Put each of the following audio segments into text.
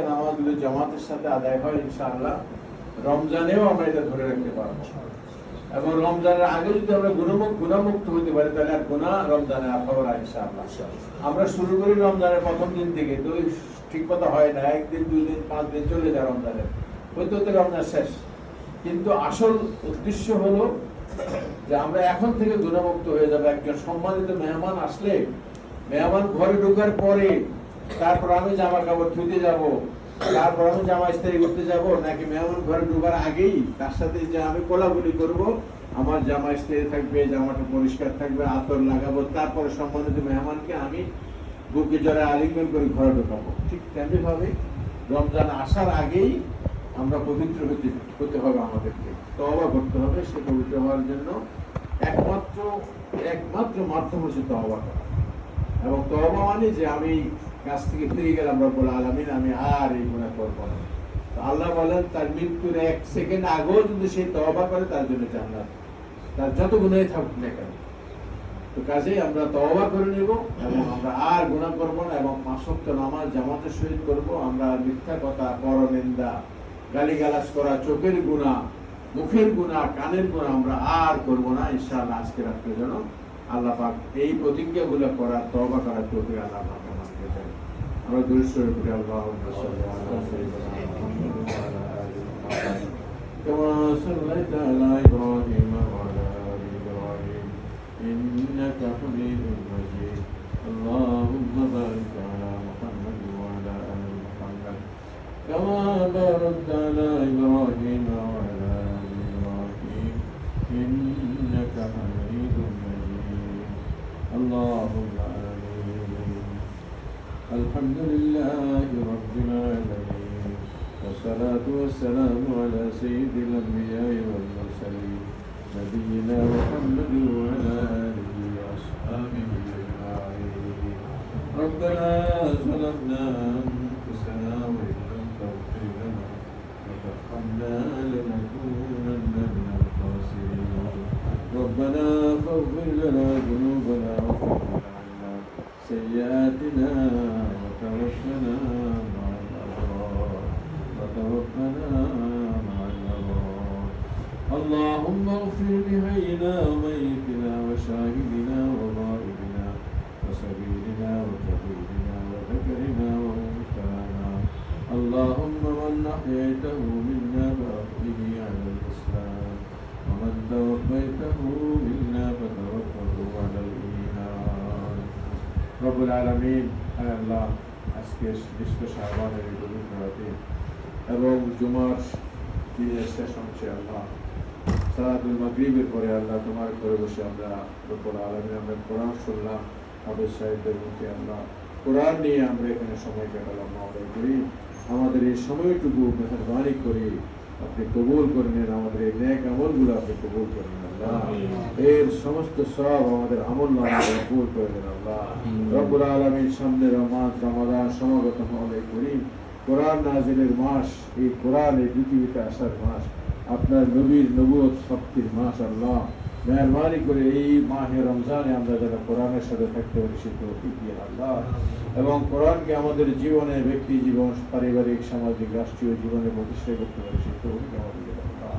নামাজগুলো জামাতের সাথে আদায় হয় ইনশাআল্লাহ, রমজানেও আমরা এটা ধরে রাখতে পারবো। এবং রমজানের আগে যদি আমরা গুনাহমুক্ত হতে পারি তাহলে আর গুনাহ রমজানে আর হবে না ইনশাআল্লাহ। আমরা শুরু করি রমজানের প্রথম দিন থেকে, তো ঠিক মতো হয় না, একদিন 2 দিন 5 দিন চলে যায় রমজানের, হইতে হতে রমজান শেষ। কিন্তু আসল উদ্দেশ্য হলো যে আমরা এখন থেকে গুনাহমুক্ত হয়ে যাবো। একজন সম্মানিত মেহমান আসলে, মেহমান ঘরে ঢোকার পরে তারপর আমি জামা কাপড় ধুতে যাব, তারপর আমি জামা ইস্ত্রি করতে যাব, নাকি মেহমান ঘরে ঢোকার আগেই তার সাথে যে আমি কোলাকুলি করব, আমার জামা ইস্ত্রি থাকবে, জামাটা পরিষ্কার থাকবে, আতর লাগাবো, তারপরে সম্মানিত মেহমানকে আমি বুকে জড়ে আলিঙ্গন করে ঘরে ঢোকাবো। ঠিক তেমনি ভাবে রমজান আসার আগেই আমরা পবিত্র হতে হবে, আমাদেরকে তওবা করতে হবে। সে পবিত্র হওয়ার জন্য একমাত্র মাধ্যম হচ্ছে তওবা করা। এবং তওবা মানে যে আমি কাছ থেকে ফিরে গেলাম রব্বুল আলামিন, আমি আর এই গুনাহ করব না। তো আল্লাহ বলেন তার মৃত্যুর 1 সেকেন্ড আগেও যদি সে তওবা করে তার জন্য জান্নাত, তার যত গুনাহই থাকুক না কেন। তো কাজেই আমরা তওবা করে নেব এবং আমরা আর গুনাহ করব না, এবং 5 ওয়াক্ত নামাজ জামাতের সহিত করব। আমরা মিথ্যা কথা, পরনিন্দা, গালিগালাজ করা, চোখের গুনাহ, মুখের গুনাহ, কানের গুনাহ আমরা আর করব না ইনশাআল্লাহ। আজকে রাত্রে যেন আল্লাহ পাক এই প্রতিজ্ঞাগুলো করার, তওবা করার তৌফিক আল্লাহ পাক আমাদেরকে দেন। আমরা দুরূদ শরীফ পড়ি, আল্লাহুম্মা সাল্লি আলা সাইয়্যিদিনা মুহাম্মাদ ওয়া আলা আলি মুহাম্মাদ কামা সাল্লাইতা আলা ইব্রাহিম ওয়া আলা আলি ইব্রাহিম ইন্নাকা হামিদুম মাজিদ। আল্লাহুম্মা বারিক আলা মুহাম্মাদ ওয়া আলা আলি মুহাম্মাদ কামা বারাকতা আলা ইব্রাহিম ওয়া আলা আলি ইব্রাহিম ইন্নাকা হামিদুম মাজিদ। اللهم آمين. الحمد لله رب العالمين، والصلاة والسلام على سيد الأنبياء والمرسلين نبينا محمد وعلى آله وأصحابه أجمعين. ربنا ظلمنا أنفسنا وإن لم تغفر لنا وترحمنا لنكونن من الخاسرين. ربنا فاغفر لنا ذنوبنا وكفر عنا سيئاتنا وتوفنا مع الأبرار. اللهم اغفر لحينا وميتنا وشاهدنا وغائبنا وصغيرنا وكبيرنا وذكرنا وأنثانا. اللهم من أحييته منا فأحيه على الإسلام، ومن توفيته منا فتوفه على الإيمان. رب العالمين, আল্লাহ আজকে নিষ্ঠ শাবানের এই পবিত্র রাতে এবং জুমার দিনের শেষ অংশে আল্লাহ সালাতুল মাগরিবের পরে আল্লাহ তোমার ঘরে বসে আমরা রব্বুল আলামিন আমরা কোরআন শুনলাম, হাফেজ সাহেবদের মুখে আল্লাহ কোরআন নিয়ে আমরা এখানে সময় কাটালাম। আমরা করি আমাদের এই সময়টুকু মেহরবানি করে আপনি কবুল করে নেন, আমাদের এই নেক আমলগুলো আপনি কবুল করে নেন আল্লাহ। এর সমস্ত সব আমাদের আমল নামায় কবুল করে নেন আল্লাহ। রব্বুল আলামিন সামনে রমাদান সমাগত হলে করি কোরআন নাজিলের মাস, এই কোরআন এই পৃথিবীতে আসার মাস, আপনার নবীর নবুয়ত শক্তির মাস আল্লাহ। মেহরবানি করে এই মাহে রমজানে আমরা যারা কোরআনের সাথে থাকতে পারি সে তৌফিক দিন আল্লাহ, এবং কোরআনকে আমাদের জীবনে, ব্যক্তি জীবন, পারিবারিক, সামাজিক, রাষ্ট্রীয় জীবনে প্রতিষ্ঠা করতে পারি সে তৌফিক আমাদের দিন আল্লাহ।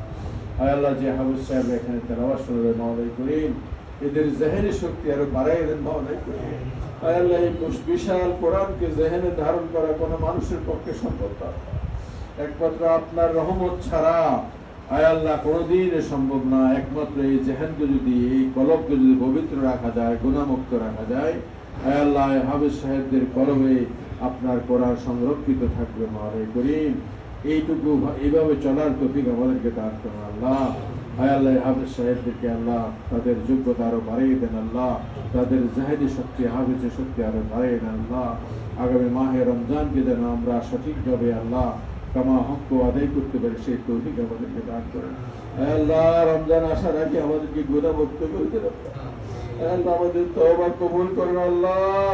আয় আল্লাহ, যে হাফেজ সাহেব এখানে তেলাওয়াত শুনলেন মাওলাই করিম, এদের জেহেনি শক্তি আরো বাড়াই দেন মাওলাই করিম। আয় আল্লাহ, এই বিশাল কোরআনকে জেহেনে ধারণ করা কোনো মানুষের পক্ষে সম্ভব না, একমাত্র আপনার রহমত ছাড়া আয় আল্লাহ কোনোদিন সম্ভব না। একমাত্র এই জেহেনকে যদি, এই কলবকে যদি পবিত্র রাখা যায়, গুনাহমুক্ত রাখা যায়, আয় আল্লাহ হাফেজ সাহেবদের কলবে আপনার কোরআন সংরক্ষিত থাকবে মাওলাই করিম। এইটুকু এইভাবে চলার তৌফিক আমাদেরকে দান করুন আল্লাহ। আয় আল্লাহ হাফেজ সাহেবদেরকে আল্লাহ তাদের যোগ্যতা আরো বাড়িয়ে দেন আল্লাহ, তাদের জাহেদি শক্তি, হাফেজের শক্তি আরো বাড়িয়ে দেন আল্লাহ। আগামী মাহে রমজানকে যেন আমরা সঠিকভাবে আল্লাহ কামা হক আদায় করতে পারি সেই তৌফিক আমাদেরকে দান করেন। আল্লাহ রমজান আসার আগে আমাদেরকে গুনাহমুক্ত করে দেন আল্লাহ, আমাদের তওবা কবুল করুন আল্লাহ।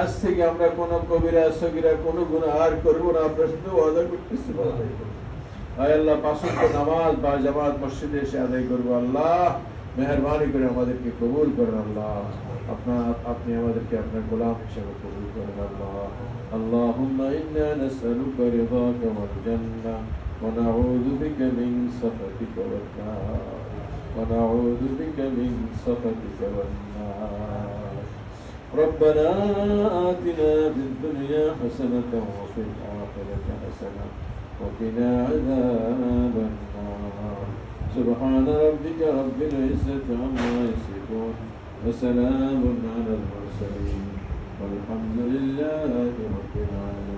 আজ থেকে আমরা কোনো কবিরা সগীরা কোনো গুনাহ আর করব না, আপনার সাথে ওয়াদা করতেছি। আয় আল্লাহ 5 ওয়াক্ত নামাজ বা জামাত মসজিদে এসে আদায় করবো আল্লাহ। মেহরবানি করে আমাদেরকে কবুল করুন আল্লাহ। আপনি আমাদেরকে আপনার গোলাম হিসেবে কবুল করেন আল্লাহ। আল্লাহুম্মা ইন্না নাসআলুকা রিদাকা ওয়াল জান্নাহ ওয়া নাউযু বিকা মিন সাখাতিকা ওয়ান নার ونعوذ بك من سخطك والنار. ربنا آتنا في الدنيا حسنة وفي الآخرة حسنة وقنا عذاب النار. سبحان ربك رب العزة عما يصفون وسلام على المرسلين والحمد لله رب العالمين.